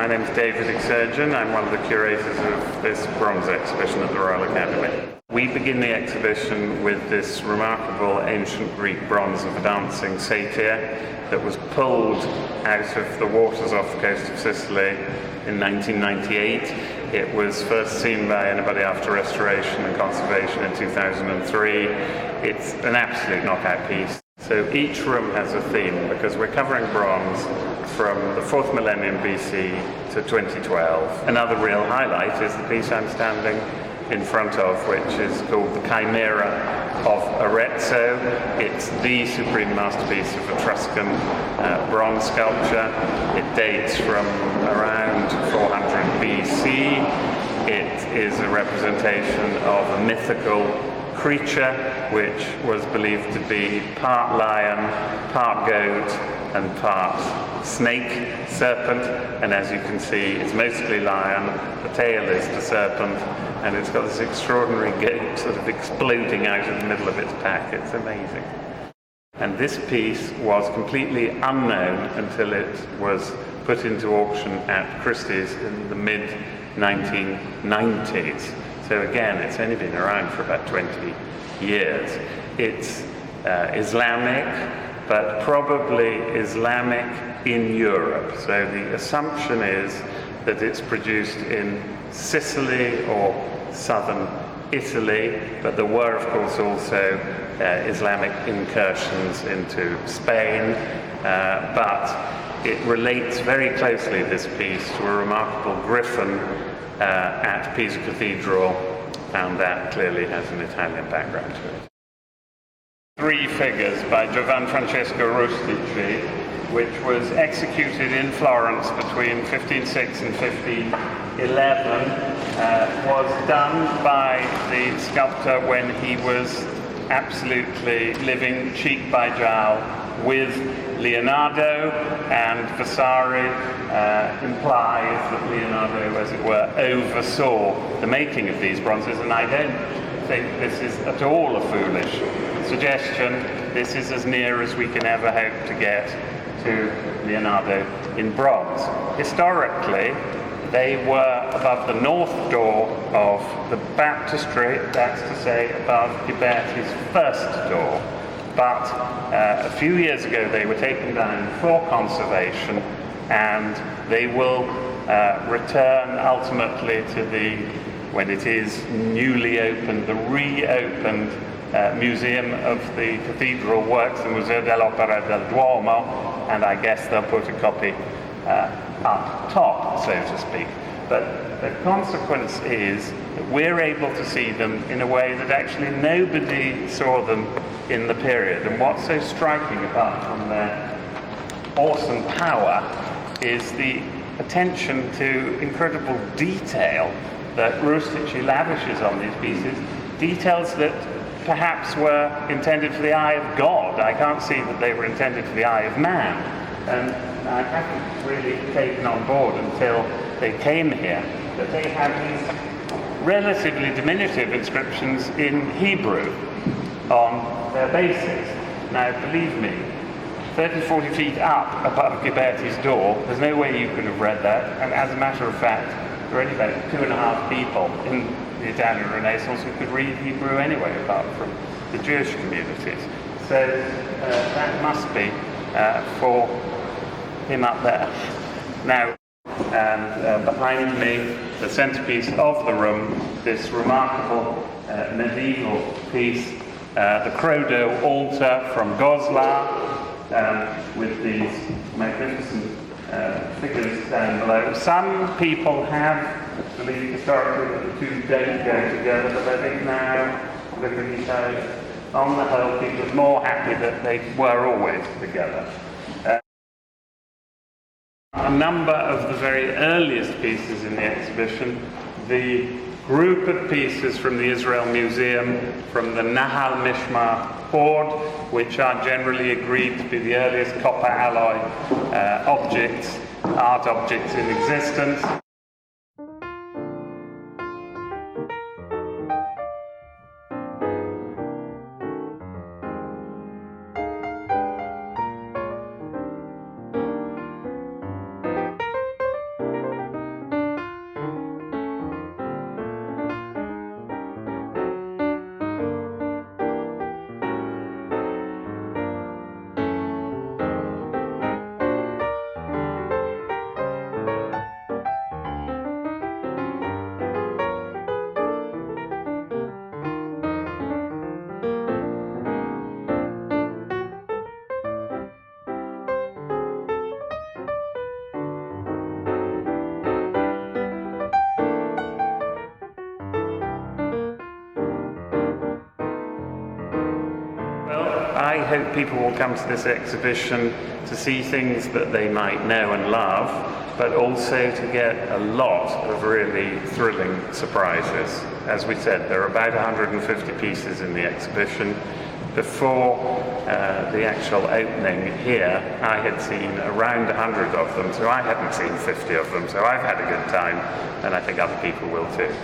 My name is David Exurgent. I'm one of the curators of this bronze exhibition at the Royal Academy. We begin the exhibition with this remarkable ancient Greek bronze of a dancing satyr that was pulled out of the waters off the coast of Sicily in 1998. It was first seen by anybody after restoration and conservation in 2003. It's an absolute knockout piece. So each room has a theme because we're covering bronze from the 4th millennium BC to 2012. Another real highlight is the piece I'm standing in front of, which is called the Chimera of Arezzo. It's the supreme masterpiece of Etruscan bronze sculpture. It dates from around 400 BC. It is a representation of a mythical creature which was believed to be part lion, part goat, and part snake, serpent, and as you can see it's mostly lion, the tail is the serpent, and it's got this extraordinary goat sort of exploding out of the middle of its pack. It's amazing. And this piece was completely unknown until it was put into auction at Christie's in the mid-1990s. So again, it's only been around for about 20 years. It's Islamic, but probably Islamic in Europe. So the assumption is that it's produced in Sicily or southern Italy, but there were, of course, also Islamic incursions into Spain, but it relates very closely, this piece, to a remarkable griffin at Pisa Cathedral, and that clearly has an Italian background to it. Three figures by Giovan Francesco Rustici, which was executed in Florence between 1506 and 1511, was done by the sculptor when he was absolutely living cheek by jowl with Leonardo, and Vasari implies that Leonardo, as it were, oversaw the making of these bronzes, and I don't think this is at all a foolish suggestion. This is as near as we can ever hope to get to Leonardo in bronze. Historically, they were above the north door of the baptistry, that's to say above Ghiberti's first door. But a few years ago they were taken down for conservation, and they will return ultimately to when it is newly opened, the reopened Museum of the Cathedral Works, the Museo dell'Opera del Duomo, and I guess they'll put a copy up top, so to speak. But the consequence is that we're able to see them in a way that actually nobody saw them in the period. And what's so striking, apart from their awesome power, is the attention to incredible detail that Rustici lavishes on these pieces, details that perhaps were intended for the eye of God. I can't see that they were intended for the eye of man. And I haven't really taken on board until they came here that they have these relatively diminutive inscriptions in Hebrew on their bases. Now, believe me, 30, 40 feet up above Ghiberti's door, there's no way you could have read that, and as a matter of fact, there are only about 2.5 people in the Italian Renaissance who could read Hebrew anyway, apart from the Jewish communities. So that must be for him up there. Now, and behind me, the centerpiece of the room, this remarkable medieval piece, the Crodo altar from Goslar, with these magnificent figures down below. Some people have believed historically that the two don't go together, but I think now, looking at these eyes, on the whole, people are more happy that they were always together. A number of the very earliest pieces in the exhibition, the group of pieces from the Israel Museum, from the Nahal Mishmar hoard, which are generally agreed to be the earliest copper alloy art objects in existence. hope people will come to this exhibition to see things that they might know and love, but also to get a lot of really thrilling surprises. As we said, there are about 150 pieces in the exhibition. Before the actual opening here, I had seen around 100 of them, so I hadn't seen 50 of them, so I've had a good time, and I think other people will too.